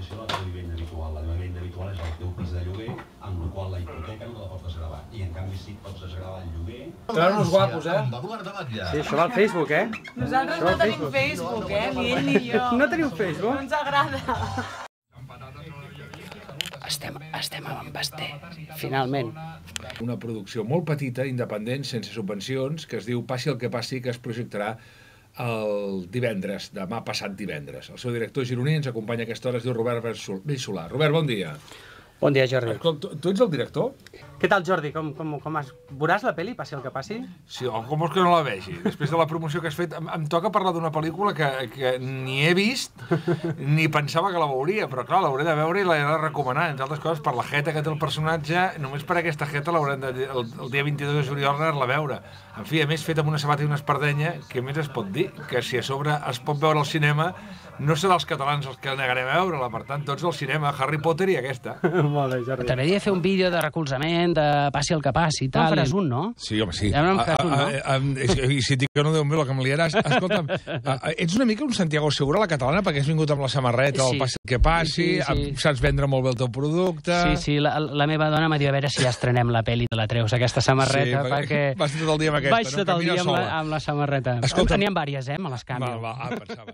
definició de la teva vivenda habitual. La teva vivenda habitual és el teu pis de lloguer, amb el qual la hipoteca no te la pots desgravar. I en canvi sí pots desgravar el lloguer. Seran uns guapos, Em va donar de vetllar. Sí, això va al Facebook, Nosaltres no tenim Facebook, ni ell ni jo. No teniu Facebook? No ens agrada. Estem amb en Basté, finalment. Una producció molt petita, independent, sense subvencions, que es diu Passi el que passi, que es projectarà el divendres, demà passat divendres. El seu director gironí ens acompanya a aquesta hora, es diu Robert Bellsolà. Robert, bon dia. Bon dia, Jordi. Escolta, tu ets el director? Què tal, Jordi? Com has... Veuràs la pel·li, passi el que passi? Sí, o com vols que no la vegi? Després de la promoció que has fet, em toca parlar d'una pel·lícula que ni he vist, ni pensava que la veuria, però clar, l'hauré de veure i l'he de recomanar, entre altres coses, per la jeta que té el personatge, només per aquesta jeta l'haurem de el dia 22 de juliol anar-la a veure. En fi, a més, fet amb una sabata i una espardenya, què més es pot dir? Que si a sobre es pot veure al cinema, no serà els catalans els que negarem a veure-la, per tant, tots al cinema, Harry Potter i aquesta. Molt bé, Jordi. T'agradaria fer un vídeo de recolzament, de passi el que passi i tal. No faràs un, no? Sí, home, sí. Ja no em faràs un, no? I si et dic que no, Déu meu, la que em liaràs. Escolta'm, ets una mica un Santiago Segura a la catalana perquè has vingut amb la samarreta, el passi el que passi, saps vendre molt bé el teu producte... Sí, la meva dona m'ha dit a veure si ja estrenem la pel·li de la treus, aquesta samarreta, perquè... Vas tot el dia amb aquesta, vaig tot el dia amb la samarreta. N'hi ha vàries, me les canvio. Va, pensava.